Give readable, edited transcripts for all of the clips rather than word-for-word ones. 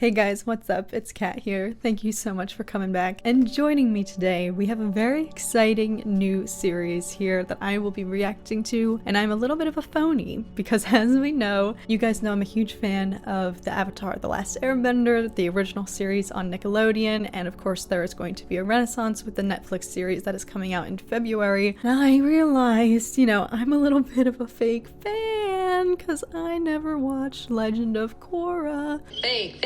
Hey guys, what's up? It's Kat here. Thank you so much for coming back and joining me today. We have a very exciting new series here that I will be reacting to, and I'm a little bit of a phony because as we know, you guys know I'm a huge fan of the Avatar: The Last Airbender, the original series on Nickelodeon, and of course there is going to be a renaissance with the Netflix series that is coming out in February. And I realized, I'm a little bit of a fake fan because I never watched Legend of Korra. Fake.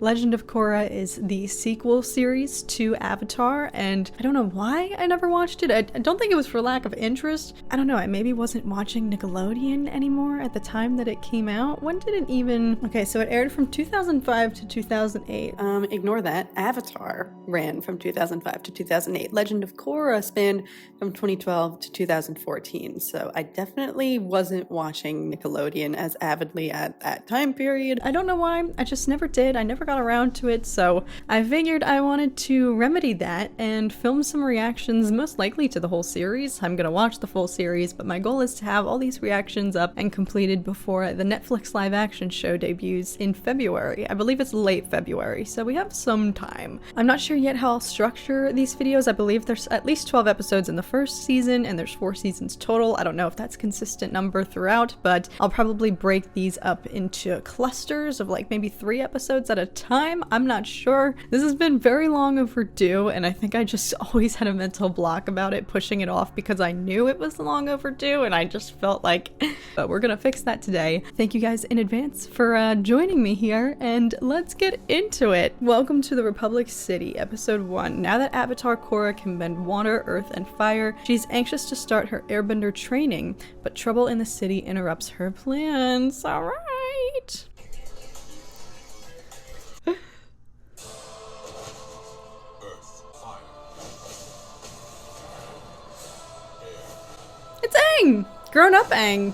Legend of Korra is the sequel series to Avatar, and I don't know why I never watched it. I don't think it was for lack of interest. I don't know, I maybe wasn't watching Nickelodeon anymore at the time that it came out. When did it even... Okay, so it aired from 2005 to 2008. Ignore that. Avatar ran from 2005 to 2008. Legend of Korra spanned from 2012 to 2014, so I definitely wasn't watching Nickelodeon as avidly at that time period. I don't know why, I just never did. I never got around to it, so I figured I wanted to remedy that and film some reactions, most likely to the whole series. I'm gonna watch the full series, but my goal is to have all these reactions up and completed before the Netflix live action show debuts in February. I believe it's late February, so we have some time. I'm not sure yet how I'll structure these videos. I believe there's at least 12 episodes in the first season, and there's 4 seasons total. I don't know if that's a consistent number throughout, but I'll probably break these up into clusters of like maybe 3 episodes at a time. I'm not sure. This has been very long overdue, and I think I just always had a mental block about it, pushing it off because I knew it was long overdue, and I just felt like, but we're gonna fix that today. Thank you guys in advance for joining me here, and let's get into it. Welcome to the Republic City, episode 1. Now that Avatar Korra can bend water, earth, and fire, she's anxious to start her airbender training, but trouble in the city interrupts her plans. Alright. It's Aang! Grown-up Aang.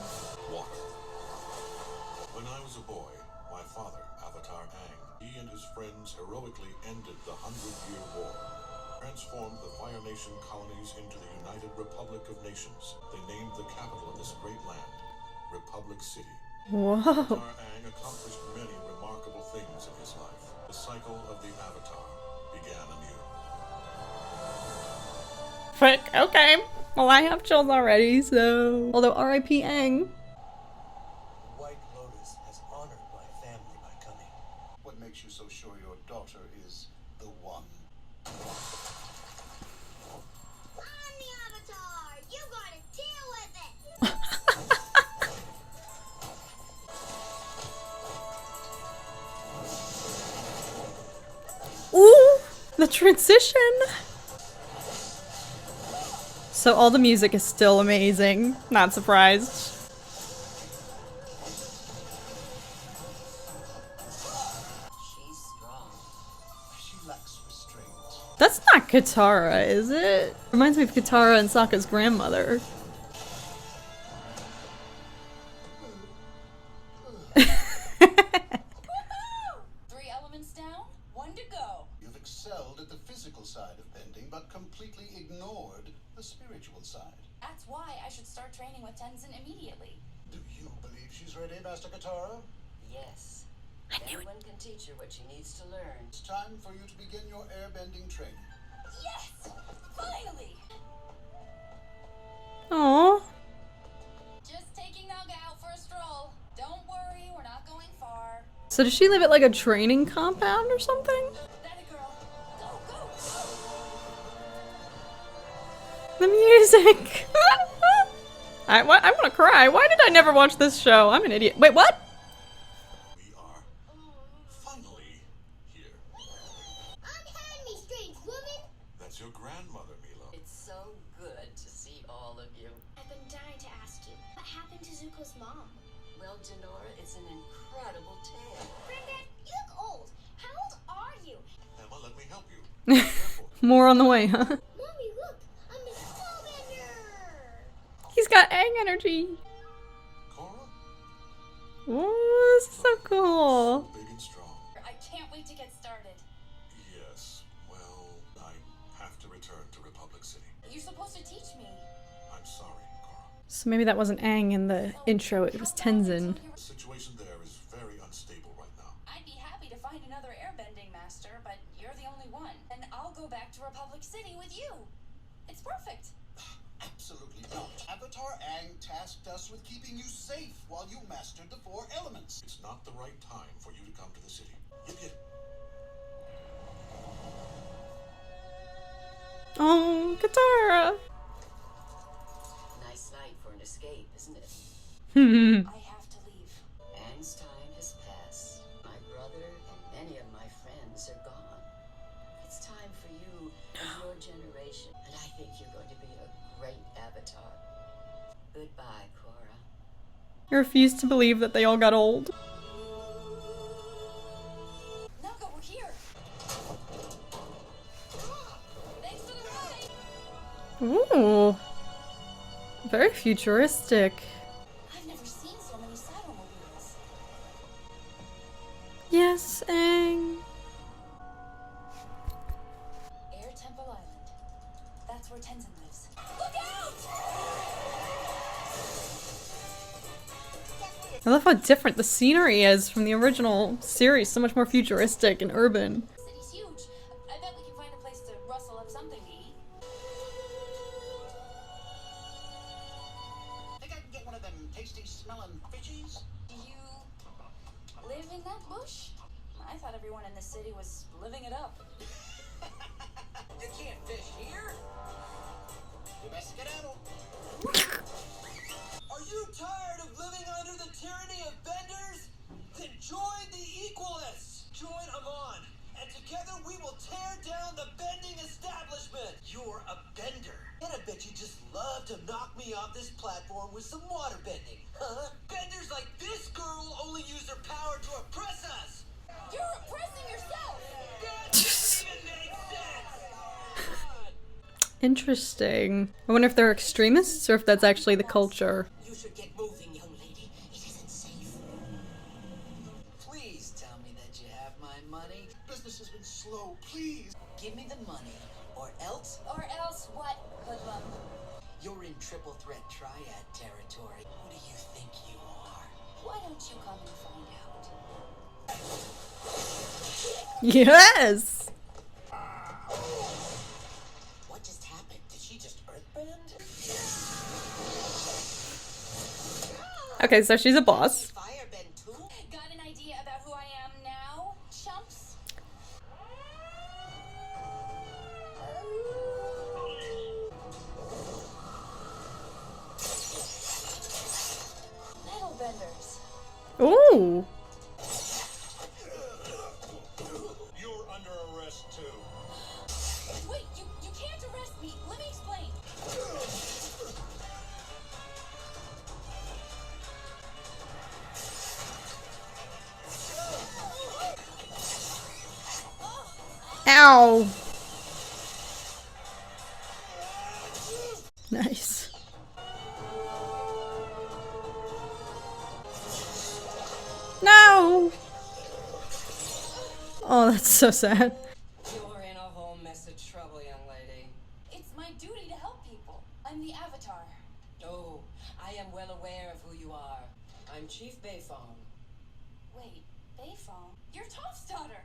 When I was a boy, my father, Avatar Aang, he and his friends heroically ended the 100-Year War, transformed the Fire Nation colonies into the United Republic of Nations. They named the capital of this great land, Republic City. Whoa. Avatar Aang accomplished many remarkable things in his life. The cycle of the Avatar began anew. Frick, okay. Well, I have chills already, so... Although R.I.P. Aang. White Lotus has honored my family by coming. What makes you so sure your daughter is the one? I'm the Avatar! You gotta deal with it! Ooh! The transition! So all the music is still amazing. Not surprised. She's strong. She lacks restraint. That's not Katara, is it? Reminds me of Katara and Sokka's grandmother. Three elements down, 1 to go. You've excelled at the physical side of bending, but completely ignored the spiritual side. That's why I should start training with Tenzin immediately. Do you believe she's ready, Master Katara? Yes. Anyone can teach her what she needs to learn. It's time for you to begin your airbending training. Yes! Finally! Aww. Just taking Naga out for a stroll. Don't worry, we're not going far. So does she live at like a training compound or something? That a girl. Go, go, go! The music! I want to cry. Why did I never watch this show? I'm an idiot. Wait, what? We are finally here. Unhand me, strange woman! That's your grandmother, Milo. It's so good to see all of you. I've been dying to ask you, what happened to Zuko's mom? Well, Janora, it's an incredible tale. Granddad, you look old. How old are you? Emma, let me help you. Be careful. More on the way, huh? Mommy, look! I'm a Spellbender! He's got Aang energy. Korra? Oh, this is so cool. Big and strong. I can't wait to get started. Yes. Well, I have to return to Republic City. You're supposed to teach me. I'm sorry, Korra. So maybe that wasn't Aang in the intro, it was Tenzin. The situation there is very unstable right now. find another airbending master, but you're the only one. And I'll go back to Republic City with you. It's perfect. Absolutely not. Avatar Aang tasked us with keeping you safe while you mastered the 4 elements. It's not the right time for you to come to the city. Yip yip. Oh, Katara. Nice night for an escape, isn't it? I have to leave. Aang's time has passed. My brother and many of my friends are gone. It's time for you and your generation. And I think you're going to be a great avatar. Goodbye, Korra. I refuse to believe that they all got old. Naga, we're here. Thanks for the ride. Ooh. Very futuristic. I've never seen so many saddlemobiles. Yes, Aang. Air Temple Island. That's where Tenzin lives. Look out! I love how different the scenery is from the original series. So much more futuristic and urban. City's huge. I bet we can find a place to rustle up something to eat. Think I can get one of them tasty smelling fishies? Do you live in that bush? I thought everyone in the city was living it up. You can't fish here. You best skedaddle. Are you tired of living under the tyranny of benders? Then join the Equalists! Join Amon, and together we will tear down the bending establishment! You're a bender, and I bet you just love to knock me off this platform with some water bending, huh? Benders like this girl only use their power to oppress us! You're oppressing yourself! That doesn't even make sense! Interesting. I wonder if they're extremists or if that's actually the culture. You should get moving, young lady. It isn't safe. Please tell me that you have my money. Business has been slow. Please. Give me the money, or else Or else what, hoodlum? you're in triple threat triad territory. Who do you think you are? Why don't you come and find out? Yes! What just happened? Did she just earthbend? Okay, so she's a boss. Firebend too? Got an idea about who I am now, chumps? Metal benders. Ooh. You're under arrest too. Wait, you can't arrest me. Let me explain. Ow. Nice. No. Oh, that's so sad. You're in a whole mess of trouble, young lady. It's my duty to help people. I'm the Avatar. Oh, I am well aware of who you are. I'm Chief Beifong. Wait, Beifong? You're Toph's daughter.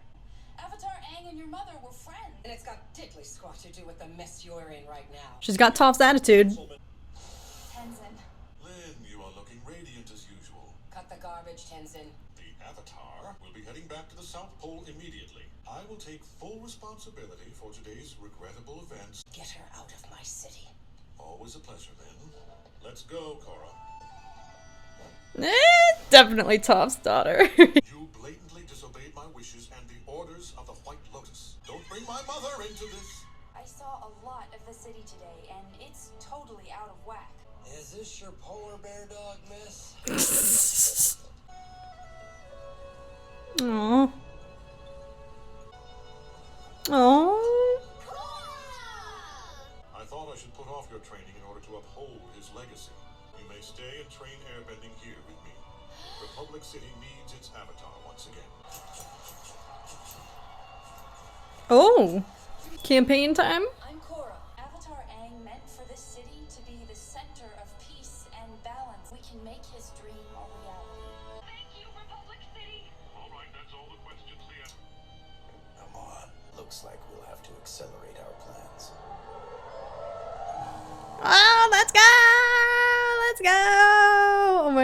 Avatar Aang and your mother were friends. And it's got tickly squat to do with the mess you're in right now. She's got Toph's attitude. Tenzin. Lynn, you are looking radiant as usual. Cut the garbage, Tenzin. The Avatar will be heading back to the South Pole immediately. I will take full responsibility for today's regrettable events. Get her out of my city. Always a pleasure, Lynn. Let's go, Korra. Definitely Toph's daughter. You blatantly disobeyed my wishes and the orders of the White Lotus. Don't bring my mother into this. I saw a lot of the city today, and it's totally out of whack. Is this your polar bear dog, miss? Aww. Aww. I thought I should put off your training in order to uphold his legacy. You may stay and train airbending here with me. Republic City needs its Avatar once again. Oh. Campaign time? I'm Korra. Avatar Aang meant for this city to be the center of peace and balance. We can make his dream a reality. All right, that's all the questions, Leah.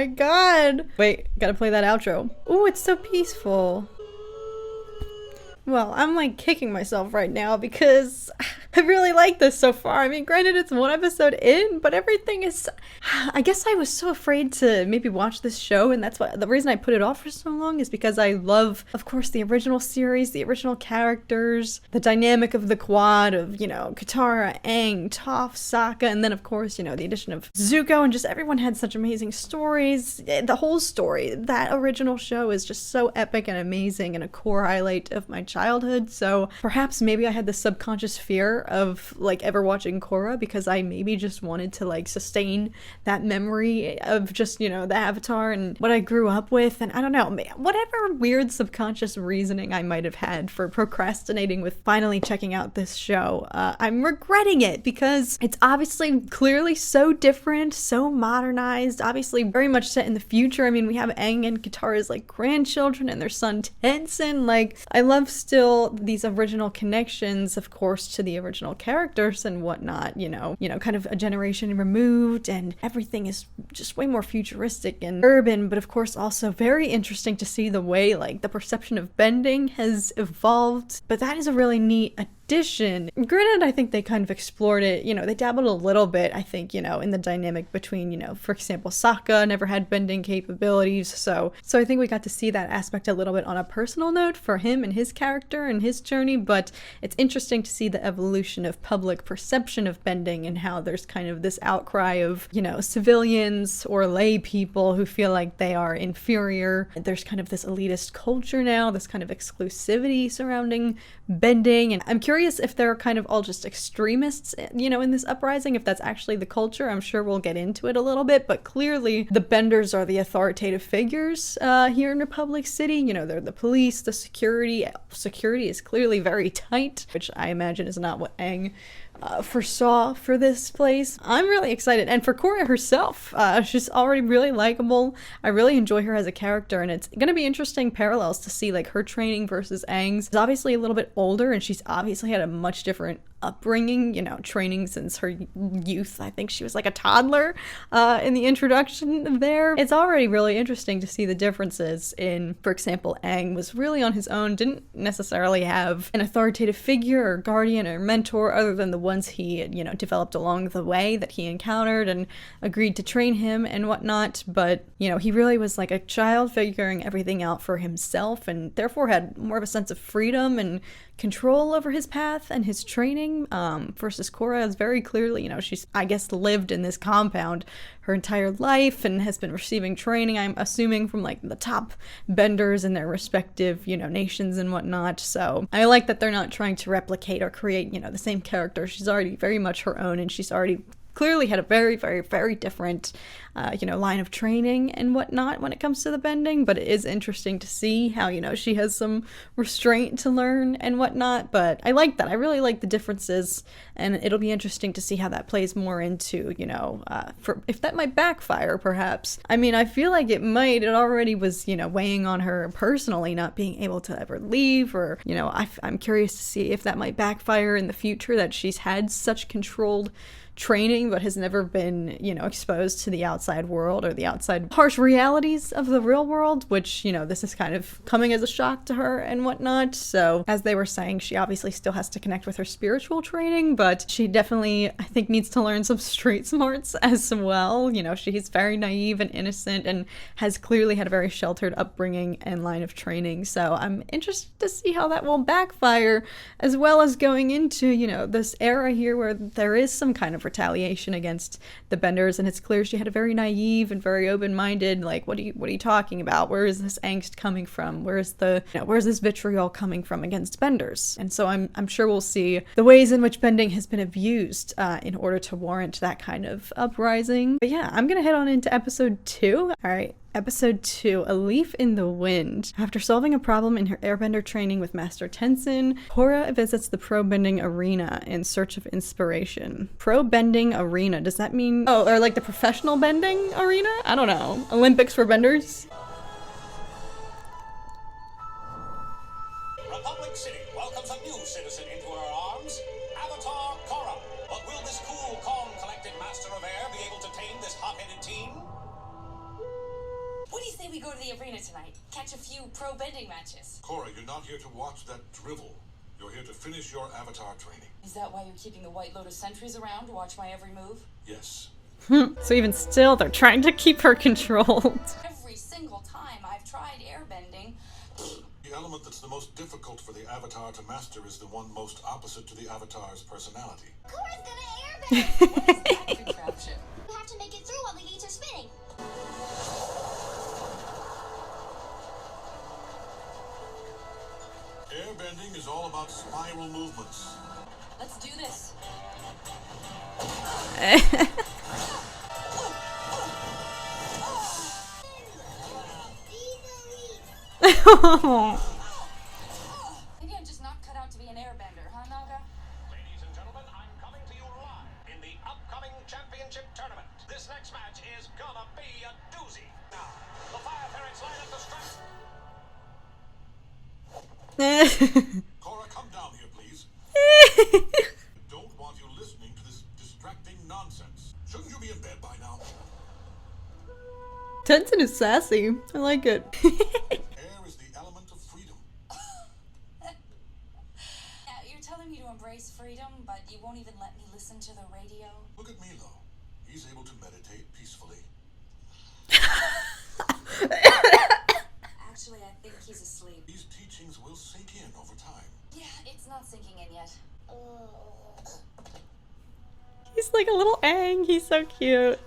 my god. Wait, gotta play that outro. Ooh, it's so peaceful. Well, I'm like kicking myself right now because I really like this so far. I mean, granted, it's one episode in, but everything is... I guess I was so afraid to maybe watch this show, and that's why the reason I put it off for so long is because I love, of course, the original series, the original characters, the dynamic of the quad of, you know, Katara, Aang, Toph, Sokka, and then, of course, you know, the addition of Zuko, and just everyone had such amazing stories. The whole story, that original show is just so epic and amazing and a core highlight of my childhood. So perhaps maybe I had the subconscious fear of like ever watching Korra because I maybe just wanted to like sustain that memory of just, you know, the Avatar and what I grew up with, and I don't know, whatever weird subconscious reasoning I might have had for procrastinating with finally checking out this show. I'm regretting it because it's obviously clearly so different, so modernized, obviously very much set in the future. I mean, we have Aang and Katara's like grandchildren and their son Tenzin. Like, I love still these original connections, of course, to the original characters and whatnot, you know, kind of a generation removed, and everything is just way more futuristic and urban, but of course also very interesting to see the way like the perception of bending has evolved. But that is a really neat addition. Granted, I think they kind of explored it, you know, they dabbled a little bit, I think, you know, in the dynamic between, you know, for example, Sokka never had bending capabilities, so I think we got to see that aspect a little bit on a personal note for him and his character and his journey. But it's interesting to see the evolution of public perception of bending and how there's kind of this outcry of, you know, civilians or lay people who feel like they are inferior. There's kind of this elitist culture now, this kind of exclusivity surrounding bending, and I'm curious if they're kind of all just extremists, you know, in this uprising, if that's actually the culture. I'm sure we'll get into it a little bit, but clearly the benders are the authoritative figures here in Republic City. You know, they're the police, the security. Security is clearly very tight, which I imagine is not what Aang foresaw for this place. I'm really excited, and for Korra herself, she's already really likable. I really enjoy her as a character, and it's gonna be interesting parallels to see like her training versus Aang's. She's obviously a little bit older, and she's obviously had a much different upbringing, you know, training since her youth. I think she was like a toddler in the introduction there. It's already really interesting to see the differences in, for example, Aang was really on his own, didn't necessarily have an authoritative figure or guardian or mentor other than the ones he, you know, developed along the way that he encountered and agreed to train him and whatnot. But, you know, he really was like a child figuring everything out for himself, and therefore had more of a sense of freedom and control over his path and his training, versus Korra is very clearly, you know, she's, I guess, lived in this compound her entire life and has been receiving training, I'm assuming, from like the top benders in their respective, you know, nations and whatnot. So I like that they're not trying to replicate or create, you know, the same character. She's already very much her own, and she's already clearly had a very, very, very different, you know, line of training and whatnot when it comes to the bending. But it is interesting to see how, you know, she has some restraint to learn and whatnot. But I like that. I really like the differences, and it'll be interesting to see how that plays more into, you know, for if that might backfire, perhaps. I mean, I feel like it might. It already was, you know, weighing on her personally, not being able to ever leave, or, you know, I'm curious to see if that might backfire in the future, that she's had such controlled training but has never been, you know, exposed to the outside world or the outside harsh realities of the real world, which, you know, this is kind of coming as a shock to her and whatnot. So as they were saying, she obviously still has to connect with her spiritual training, but she definitely, I think, needs to learn some street smarts as well. You know, she's very naive and innocent and has clearly had a very sheltered upbringing and line of training. So I'm interested to see how that will backfire, as well as going into, you know, this era here where there is some kind of retaliation against the benders, and it's clear she had a very naive and very open-minded, like, what are you talking about? Where is this angst coming from? Where's this vitriol coming from against benders? And so I'm sure we'll see the ways in which bending has been abused in order to warrant that kind of uprising. But yeah, I'm gonna head on into episode 2. All right. Episode 2, A Leaf in the Wind. After solving a problem in her airbender training with Master Tenzin, Korra visits the pro-bending arena in search of inspiration. Pro-bending arena, does that mean, oh, or like the professional bending arena? I don't know. Olympics for benders? Republic City welcomes a new citizen into her arms, Avatar Korra. But will this cool, calm, collected master of air be able to tame this hot-headed teen? What do you say we go to the arena tonight? Catch a few pro bending matches. Korra, you're not here to watch that drivel. You're here to finish your avatar training. Is that why you're keeping the White Lotus sentries around to watch my every move? Yes. So even still, they're trying to keep her controlled. Every single time I've tried airbending. The element that's the most difficult for the avatar to master is the one most opposite to the avatar's personality. Korra's gonna airbend! What is that contraption? You have to make it through while the gates are spinning. Airbending is all about spiral movements. Let's do this. Maybe I'm just not cut out to be an airbender, huh, Naga? Ladies and gentlemen, I'm coming to you live in the upcoming championship tournament. This next match is gonna be a doozy. Now, the fire parents line up the strike. Korra, come down here, please. Don't want you listening to this distracting nonsense. Shouldn't you be in bed by now? Tenzin is sassy. I like it. Air is the element of freedom. You're telling me to embrace freedom, but you won't even let me listen to the radio? Look at Milo. He's able to meditate peacefully. Actually, I think he's asleep. These teachings will sink in over time. Yeah, it's not sinking in yet. He's like a little Aang. He's so cute.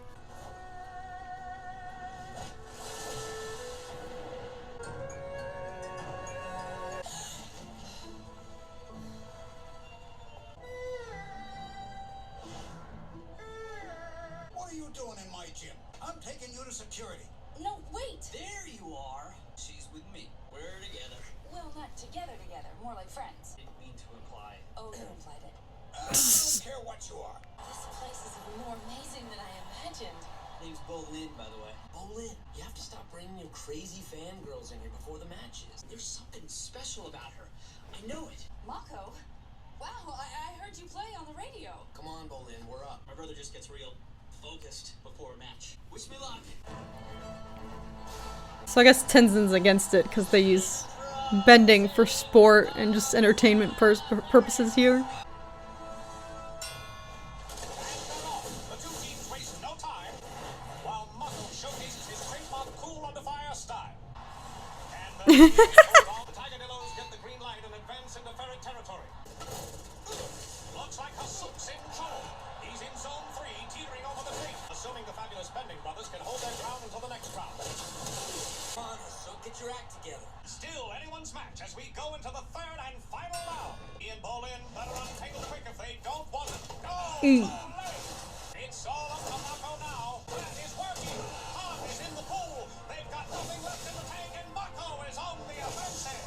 What are you doing in my gym? I'm taking you to security. No, wait! There you are. She's with me. We're together. Well, not together, more like friends. Didn't mean to imply. Oh, you implied it. I don't care what you are. This place is more amazing than I imagined. Name's Bolin, by the way. Bolin, you have to stop bringing your crazy fangirls in here before the matches. There's something special about her. I know it. Mako? Wow, I heard you play on the radio. Come on, Bolin, we're up. My brother just gets real focused before a match. Wish me luck. So I guess Tenzin's against it because they use bending for sport and just entertainment purposes here. The two teams waste no time while Mako showcases his trademark cool under fire style. And the Tiger get the green light and advance into ferret territory. Looks like Hasuk's in trouble. He's in zone 3, teetering over the tape. Assuming the fabulous Bending brothers can hold their ground until the next round. Come on, Hasuk, get your act together. Still anyone's match as we go into the third and final round. Ian Bolin better untangle quick if they don't want it. Go! Bolin! It's all up to Mako now. That is working. Han is in the pool. They've got nothing left in the tank, and Mako is on the offensive.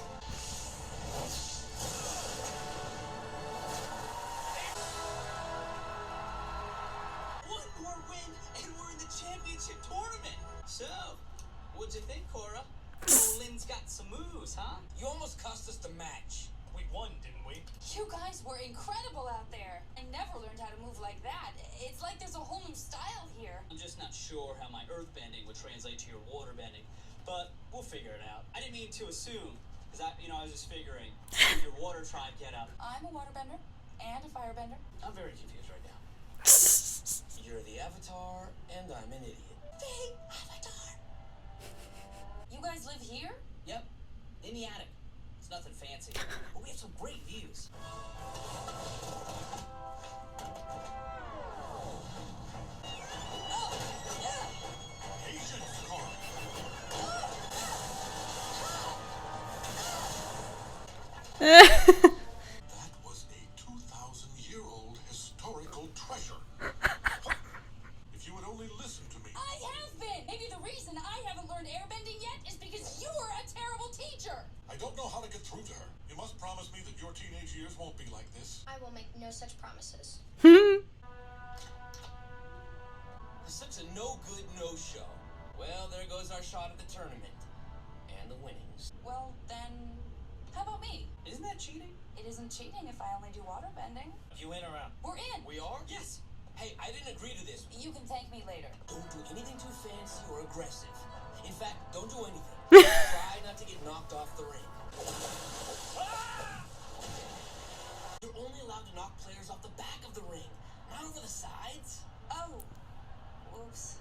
One more win, and we're in the championship tournament. So, what'd you think, Korra? Bolin's got some moves, huh? You almost cost us the match. We won, didn't we? You guys were incredible out there. I never learned how to move like that. It's like there's a whole new style here. I'm just not sure how my earth bending would translate to your water bending, but we'll figure it out. I didn't mean to assume, because I was just figuring your water tribe get up. I'm a waterbender and a firebender. I'm very confused right now. You're the Avatar, and I'm an idiot. The Avatar. You guys live here? Yep, in the attic. It's nothing fancy, but we have some great views. Patience, Korra. That was a 2,000-year-old historical treasure. If you would only listen to me. I have been! Maybe the reason I haven't learned airbending yet is because you were a terrible teacher! I don't know how to get through to her. You must promise me that your teenage years won't be like this. I will make no such promises. Such a no-good no-show. Well, there goes our shot at the tournament. And the winnings. Well, then, how about me? Isn't that cheating? It isn't cheating if I only do waterbending. You in or out? We're in! We are? Yes! Hey, I didn't agree to this. You can thank me later. Don't do anything too fancy or aggressive. In fact, don't do anything. Try not to get knocked off the ring. You're only allowed to knock players off the back of the ring, not over the sides. Oh. Whoops.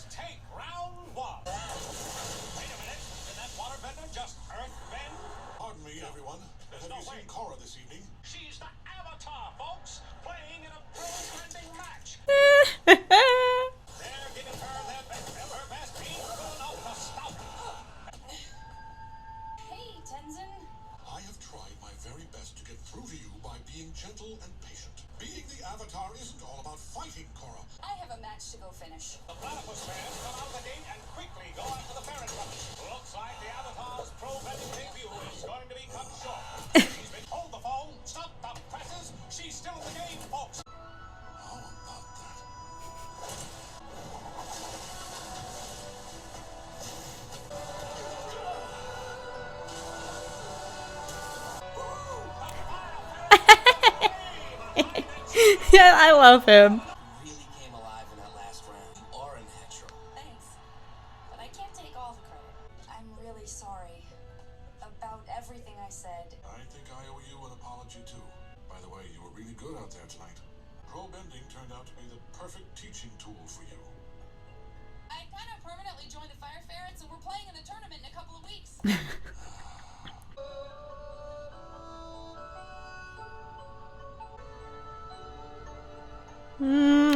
Take round one. Wait a minute. Did that waterbender just earthbend? Pardon me, everyone. Have you seen Korra this evening? She's the Avatar, folks, playing in a pro-bending match. They're giving her their best being good enough to stop her. Hey, Tenzin. I have tried my very best to get through to you by being gentle and patient. Being the Avatar isn't all about fighting, Korra. I have a match to go finish. The platypus fans come out of the gate and quickly go after the parent bunch. Looks like the Avatar's pro-bending debut is going to be cut short. She's been hold the phone, stop the presses. She's still in the game, folks. How about that? Yeah, I love him. You really came alive in that last round. You are a natural. Thanks. But I can't take all the credit. I'm really sorry about everything I said. I think I owe you an apology, too. By the way, you were really good out there tonight. Pro-bending turned out to be the perfect teaching tool for you. I kind of permanently joined the Fire Ferrets, and we're playing in the tournament in a couple of weeks.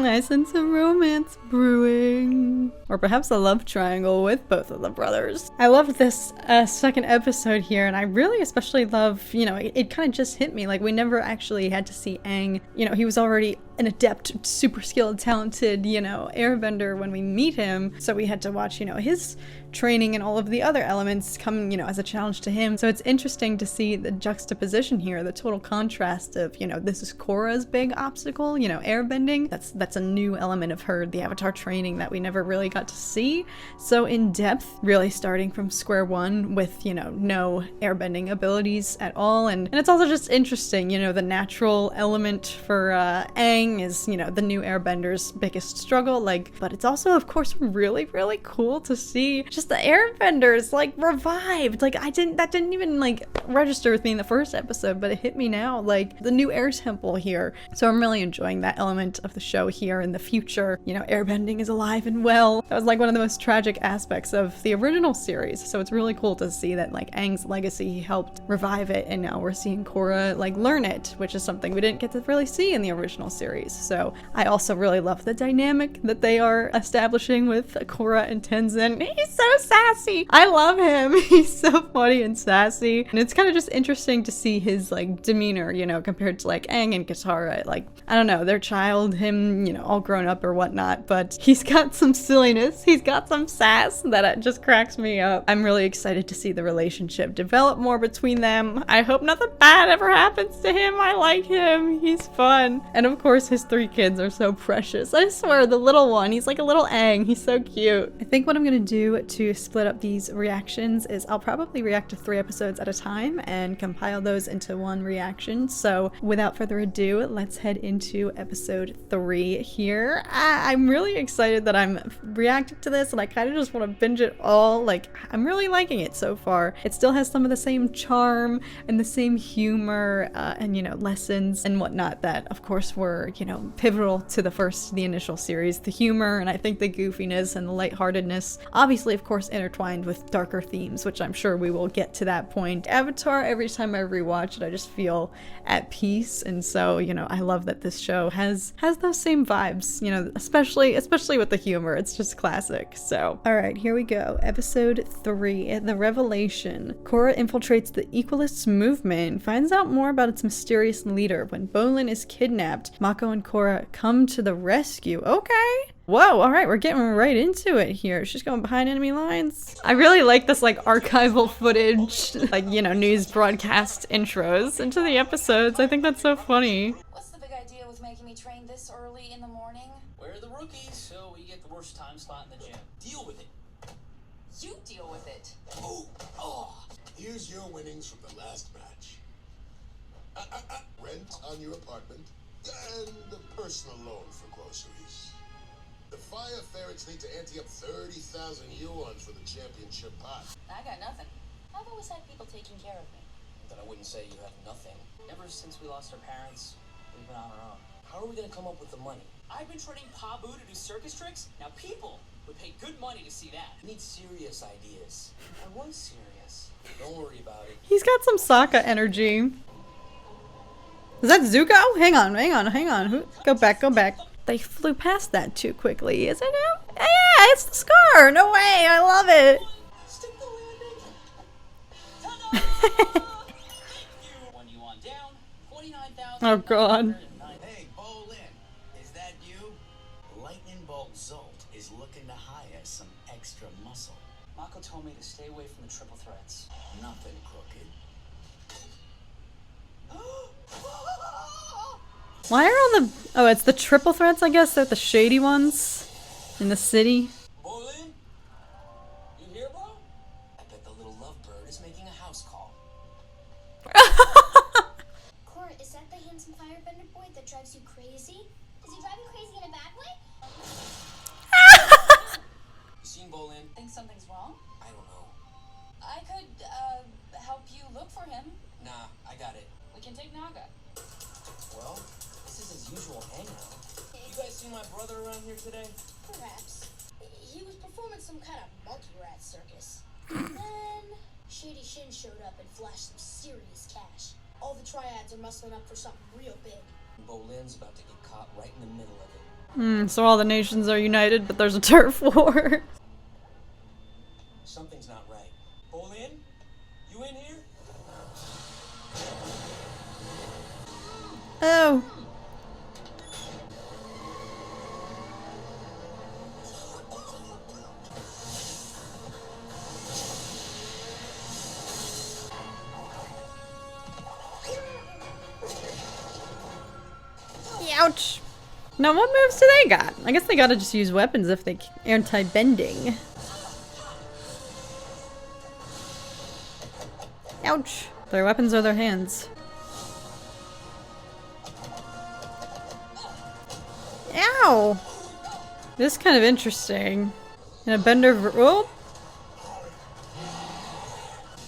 I sense some romance brewing. Or perhaps a love triangle with both of the brothers. I loved this second episode here, and I really especially love, you know, it kind of just hit me. Like, we never actually had to see Aang. You know, he was already an adept, super skilled, talented, you know, airbender when we meet him. So we had to watch, you know, his training and all of the other elements come, you know, as a challenge to him. So it's interesting to see the juxtaposition here, the total contrast of, you know, this is Korra's big obstacle, you know, airbending. That's a new element of her, the Avatar training that we never really got to see. So in depth, really starting from square one with, you know, no airbending abilities at all. And it's also just interesting, you know, the natural element for Aang is, you know, the new airbender's biggest struggle, like, but it's also, of course, really, really cool to see just the airbenders, like, revived. Like, that didn't even, like, register with me in the first episode, but it hit me now, like, the new air temple here. So I'm really enjoying that element of the show here in the future. You know, airbending is alive and well. That was, like, one of the most tragic aspects of the original series. So it's really cool to see that, like, Aang's legacy, he helped revive it, and now we're seeing Korra, like, learn it, which is something we didn't get to really see in the original series. So I also really love the dynamic that they are establishing with Korra and Tenzin. He's so sassy. I love him. He's so funny and sassy. And it's kind of just interesting to see his, like, demeanor, you know, compared to, like, Aang and Katara. Like, I don't know, their child, him, you know, all grown up or whatnot, but he's got some silliness. He's got some sass that just cracks me up. I'm really excited to see the relationship develop more between them. I hope nothing bad ever happens to him. I like him. He's fun. And of course, his 3 kids are so precious. I swear, the little one, he's like a little Aang. He's so cute. I think what I'm gonna do to split up these reactions is I'll probably react to 3 episodes at a time and compile those into one reaction. So without further ado, let's head into episode 3 here. I'm really excited that I'm reacting to this, and I kind of just want to binge it all. Like, I'm really liking it so far. It still has some of the same charm and the same humor and, you know, lessons and whatnot that, of course, were, you know, pivotal to the initial series. The humor, and I think the goofiness and the lightheartedness, obviously, of course, intertwined with darker themes, which I'm sure we will get to that point. Avatar, every time I rewatch it, I just feel at peace, and so, you know, I love that this show has those same vibes, you know, especially with the humor. It's just classic. So, all right, here we go. Episode 3, The Revelation. Korra infiltrates the Equalists movement and finds out more about its mysterious leader. When Bolin is kidnapped, Mako and Korra come to the rescue. Okay. Whoa, all right, we're getting right into it here. She's going behind enemy lines. I really like this, like, archival footage, like, you know, news broadcast intros into the episodes. I think that's so funny. What's the big idea with making me train this early in the morning? We're the rookies, so we get the worst time slot in the gym. Deal with it. You deal with it. Oh, here's your winnings from the last match. Rent on your apartment and a personal loan for groceries. The fire ferrets need to ante up 30,000 yuan for the championship pot. I got nothing. I've always had people taking care of me. Then I wouldn't say you have nothing. Ever since we lost our parents, we've been on our own. How are we gonna come up with the money? I've been training Pabu to do circus tricks. Now people would pay good money to see that. We need serious ideas. I was serious. Don't worry about it. He's got some Sokka energy. Is that Zuko? Hang on, hang on, hang on. Go back, go back. They flew past that too quickly, isn't it? Yeah, it's the scar. No way, I love it. Stick the landing. Ta-da! One yuan down, 49,000. Oh god. Hey, Bolin, is that you? Lightning Bolt Zolt is looking to hire some extra muscle. Mako told me to stay away from the triple threats. Nothing crooked. Why are all the... Oh, it's the triple threats, I guess. They're the shady ones in the city. Bolin? You here, bro? I bet the little lovebird is making a house call. Korra, is that the handsome firebender boy that drives you crazy? Is he driving crazy in a bad way? You seen Bolin? Think something's wrong? I don't know. I could, help you look for him. Nah, I got it. We can take Naga. Well, this is his usual hangout. You guys see my brother around here today? Perhaps. He was performing some kind of monkey rat circus. Then Shady Shin showed up and flashed some serious cash. All the triads are muscling up for something real big. Bolin's about to get caught right in the middle of it. So all the nations are united, but there's a turf war. Something's not right. Bolin? You in here? Oh. Ouch. Now what moves do they got? I guess they gotta just use weapons if they anti-bending. Ouch. Their weapons are their hands. Ow! This is kind of interesting. In a bender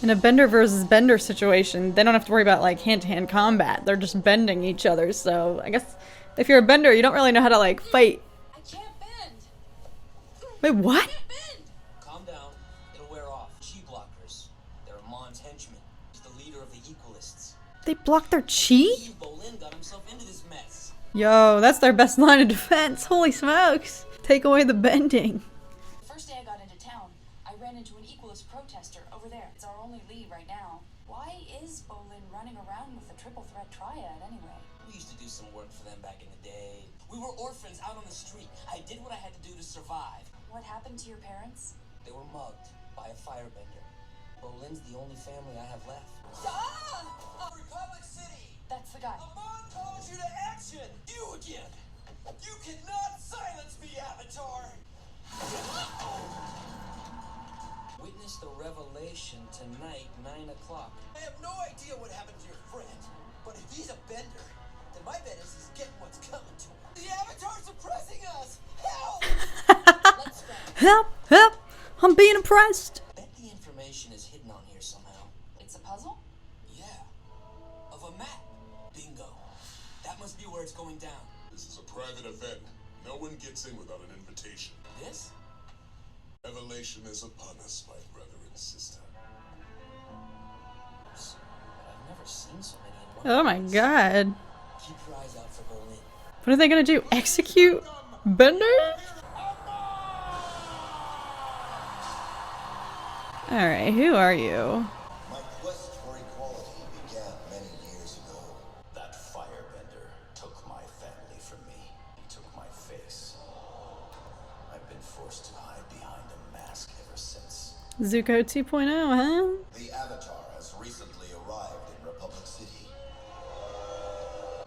in a bender versus bender situation, they don't have to worry about like hand-to-hand combat. They're just bending each other, so I guess if you're a bender, you don't really know how to like fight. I can't bend. Wait, what? I can't bend. Calm down. It'll wear off. Chi blockers. They're Amon's henchmen. He's the leader of the Equalists. They block their chi? Bolin got himself into this mess. Yo, that's their best line of defense. Holy smokes. Take away the bending. The first day I got into town, I ran into an Equalist protester over there. It's our only lead right now. Why is Bolin running around with a triple threat triad anyway? We used to do some work for them back in the day. We were orphans out on the street. I did what I had to do to survive. What happened to your parents? They were mugged by a firebender. Bolin's the only family I have left. Ah! Republic City! That's the guy. Amon calls you to action! You again! You cannot silence me, Avatar! Witness the revelation tonight, 9 o'clock. I have no idea what happened to your friend, but if he's a bender, then my bet is he's getting what's coming to him. The Avatar's oppressing us! Help! Let's go. Help! Help! I'm being oppressed. Bet the information is hidden on here somehow. It's a puzzle? Yeah. Of a map. Bingo. That must be where it's going down. This is a private event. No one gets in without an invitation. This? Revelation is upon us, my brother and sister. But I've never seen so many in one Oh my place. god. Keep your eyes out for Bolin. What are they gonna do? Execute Bender? Alright, who are you? My quest for equality began many years ago. That firebender took my family from me. He took my face. I've been forced to hide behind a mask ever since. Zuko 2.0, huh? The Avatar has recently arrived in Republic City.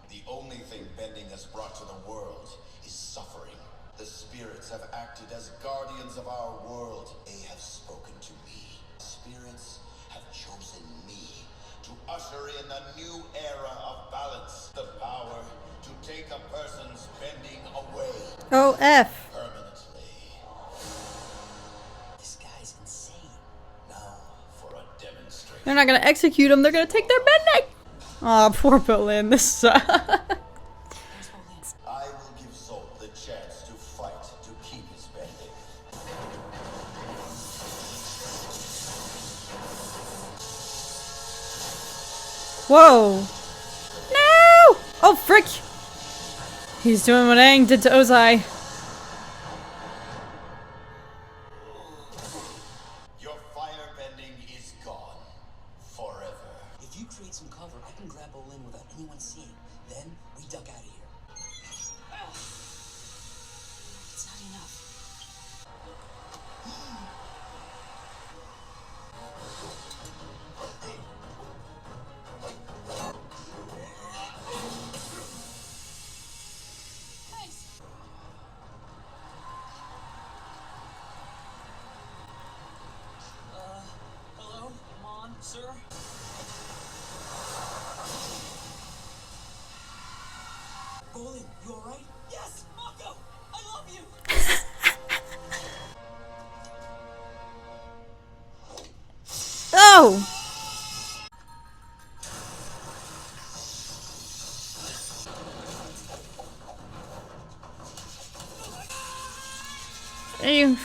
The only thing bending has brought to the world is suffering. The spirits have acted as guardians of our world. They have spoken to me. Spirits have chosen me to usher in a new era of balance. The power to take a person's bending away. Oh, F. Permanent They're not gonna execute him, they're gonna take their bending! Aw, poor Bolin, this sucks. I will give Zolt the chance to fight to keep his bending. Whoa! No! Oh, frick! He's doing what Aang did to Ozai. Your fire bending is gone. Forever. If you create some cover, I can grab Bolin without anyone seeing. Then we duck out of here. It's not enough. Thanks. Hello? Mon, sir? Bolin, you alright? Yes! Mako! I love you! Oh! Ew.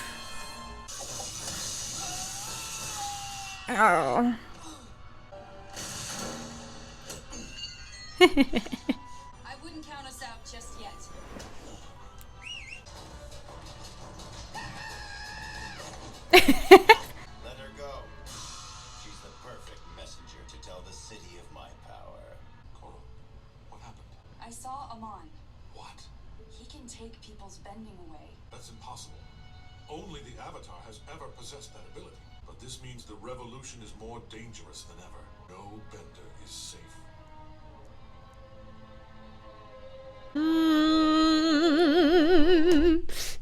Oh. I wouldn't count us out just yet. Let her go. She's the perfect messenger to tell the city of my power. Korra, what happened? I saw Amon. What? He can take people's bending away. That's impossible. Only the Avatar has ever possessed that ability. But this means the revolution is more dangerous than ever. No bender is safe.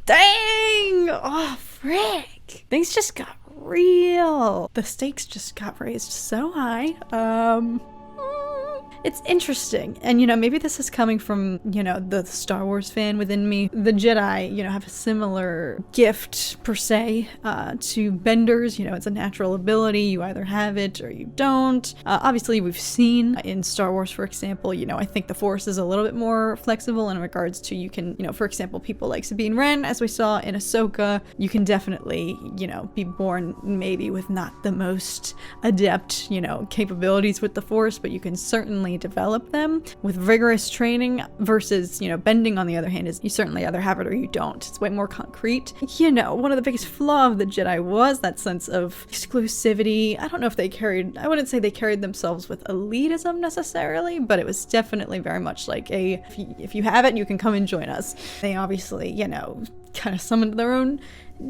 Dang! Oh, frick! Things just got real. The stakes just got raised so high. It's interesting. And, you know, maybe this is coming from, you know, the Star Wars fan within me. The Jedi, you know, have a similar gift, per se, to benders. You know, it's a natural ability. You either have it or you don't. Obviously, we've seen in Star Wars, for example, you know, I think the Force is a little bit more flexible in regards to you can, you know, for example, people like Sabine Wren, as we saw in Ahsoka, you can definitely, you know, be born maybe with not the most adept, you know, capabilities with the Force, but you can certainly develop them with rigorous training versus, you know, bending on the other hand is you certainly either have it or you don't. It's way more concrete. You know, one of the biggest flaws of the Jedi was that sense of exclusivity. I don't know if they carried, I wouldn't say they carried themselves with elitism necessarily, but it was definitely very much like a, if you have it, you can come and join us. They obviously, you know, kind of summoned their own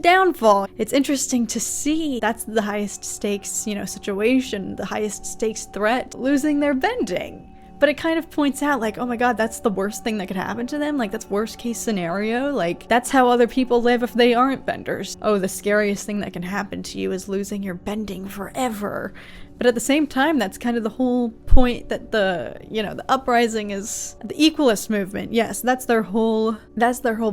downfall. It's interesting to see that's the highest stakes, you know, situation, the highest stakes threat, losing their bending. But it kind of points out like, oh my god, that's the worst thing that could happen to them. Like, that's worst case scenario. Like, that's how other people live if they aren't benders. Oh, the scariest thing that can happen to you is losing your bending forever. But at the same time, that's kind of the whole point that the, you know, the uprising is the equalist movement. Yes, that's their whole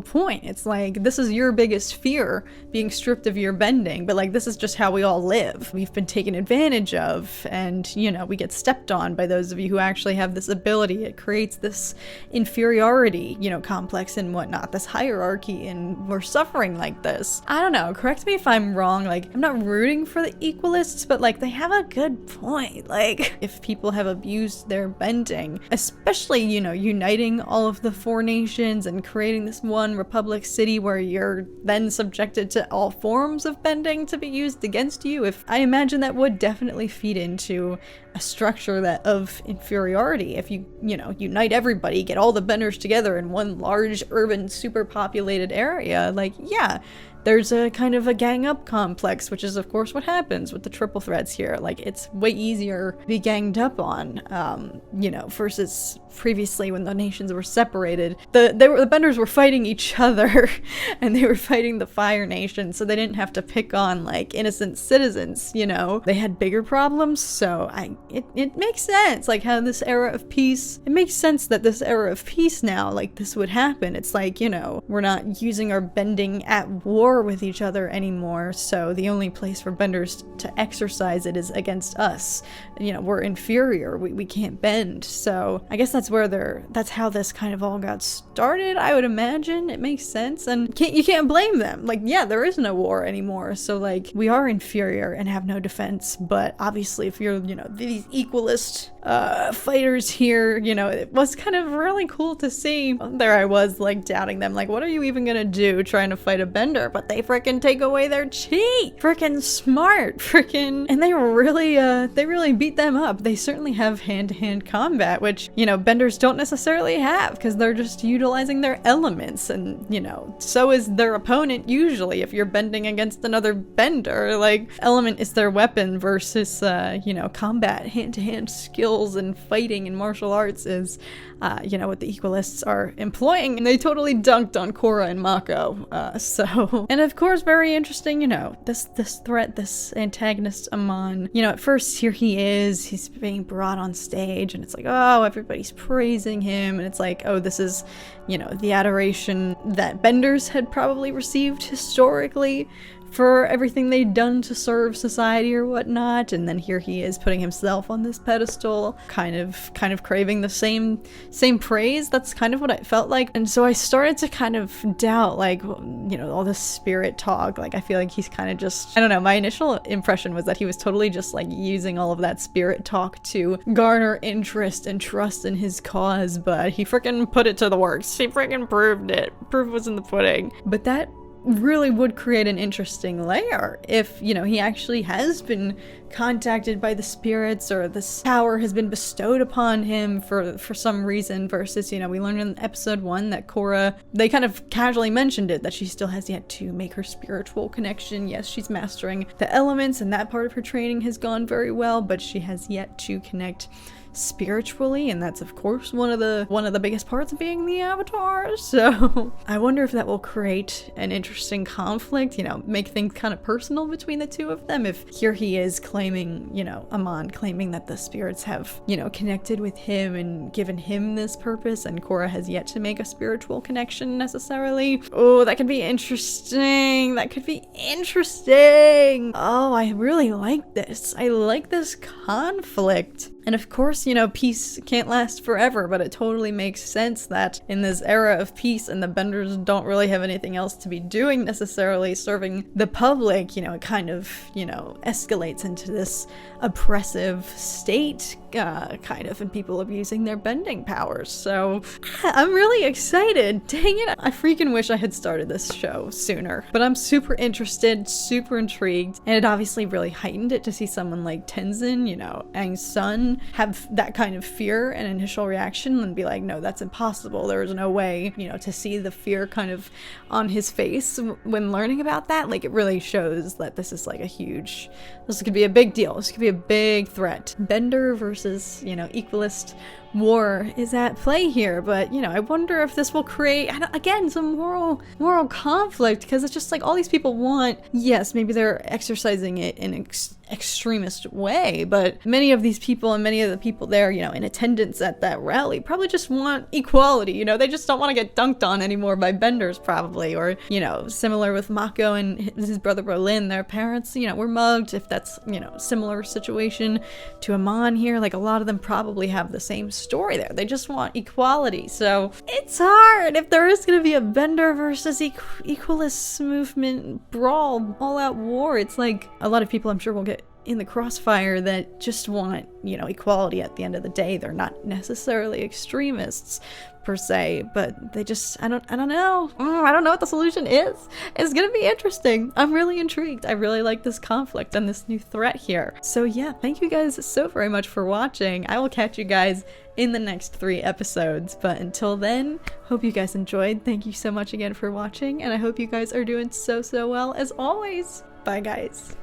point. It's like, this is your biggest fear, being stripped of your bending, but like, this is just how we all live. We've been taken advantage of, and, you know, we get stepped on by those of you who actually have this ability. It creates this inferiority, you know, complex and whatnot, this hierarchy, and we're suffering like this. I don't know, correct me if I'm wrong, like, I'm not rooting for the equalists, but like, they have a good point. Like, if people have abused their bending, especially, you know, uniting all of the 4 nations and creating this one Republic city where you're then subjected to all forms of bending to be used against you, if I imagine that would definitely feed into a structure that of inferiority. If you know, unite everybody, get all the benders together in one large urban super populated area, like, yeah, there's a kind of a gang up complex, which is of course what happens with the triple threats here. Like, it's way easier to be ganged up on, you know, versus previously when the nations were separated. The benders were fighting each other and they were fighting the Fire Nation, so they didn't have to pick on like innocent citizens, you know. They had bigger problems, so it makes sense, like how this era of peace, it makes sense that this era of peace now, like this would happen. It's like, you know, we're not using our bending at war war with each other anymore, so the only place for benders to exercise it is against us. You know, we're inferior, we can't bend. So I guess that's how this kind of all got started, I would imagine. It makes sense, and you can't blame them. Like, yeah, there is no war anymore, so like, we are inferior and have no defense, but obviously if you're, you know, these equalist fighters here, you know, it was kind of really cool to see. There I was, like, doubting them, like, what are you even gonna do trying to fight a bender? But they freaking take away their chi! Freaking smart! Freaking, and they really beat them up. They certainly have hand-to-hand combat, which, you know, benders don't necessarily have, because they're just utilizing their elements, and, you know, so is their opponent usually if you're bending against another bender. Like, element is their weapon versus, you know, combat, hand-to-hand skills and fighting and martial arts is, you know, what the equalists are employing, and they totally dunked on Korra and Mako. And of course, very interesting, you know, this threat, this antagonist Amon. You know, at first here he's being brought on stage, and it's like, oh, everybody's praising him, and it's like, oh, this is, you know, the adoration that benders had probably received historically for everything they'd done to serve society or whatnot, and then here he is putting himself on this pedestal, kind of craving the same praise. That's kind of what it felt like. And so I started to kind of doubt, like, you know, all this spirit talk. Like, I feel like he's kind of just, I don't know, my initial impression was that he was totally just like using all of that spirit talk to garner interest and trust in his cause, but he freaking put it to the works. He freaking proved it. Proof was in the pudding. But that really would create an interesting layer if, you know, he actually has been contacted by the spirits, or this power has been bestowed upon him for some reason, versus, you know, we learned in episode 1 that Korra, they kind of casually mentioned it, that she still has yet to make her spiritual connection. Yes, she's mastering the elements, and that part of her training has gone very well, but she has yet to connect spiritually, and that's of course one of the biggest parts of being the Avatar. So I wonder if that will create an interesting conflict, you know, make things kind of personal between the two of them, if here he is claiming, you know, Amon claiming that the spirits have, you know, connected with him and given him this purpose, and Korra has yet to make a spiritual connection necessarily. Oh, that could be interesting. Oh, I really like this. I like this conflict. And of course, you know, peace can't last forever, but it totally makes sense that in this era of peace and the benders don't really have anything else to be doing necessarily, serving the public, you know, it kind of, you know, escalates into this oppressive state, kind of, and people abusing their bending powers. So I'm really excited. Dang it, I freaking wish I had started this show sooner, but I'm super interested, super intrigued, and it obviously really heightened it to see someone like Tenzin, you know, Aang's son, have that kind of fear and initial reaction and be like, no, that's impossible, there's no way, you know, to see the fear kind of on his face when learning about that. Like, it really shows that this is like this could be a big deal, this could be a big threat. Bender versus, you know, equalist war is at play here, but, you know, I wonder if this will create, again, some moral conflict, because it's just like all these people want, yes, maybe they're exercising it in an extremist way, but many of these people and many of the people there, you know, in attendance at that rally probably just want equality, you know, they just don't want to get dunked on anymore by benders probably, or, you know, similar with Mako and his brother Berlin, their parents, you know, were mugged, if that's, you know, similar situation to Amon here, like a lot of them probably have the same story there, they just want equality. So it's hard if there is going to be a bender versus equalist movement brawl, all out war. It's like a lot of people I'm sure will get in the crossfire that just want, you know, equality at the end of the day. They're not necessarily extremists per se, but they just, I don't know. I don't know what the solution is. It's gonna be interesting. I'm really intrigued. I really like this conflict and this new threat here. So yeah, thank you guys so very much for watching. I will catch you guys in the next 3 episodes, but until then, hope you guys enjoyed. Thank you so much again for watching, and I hope you guys are doing so well as always. Bye guys.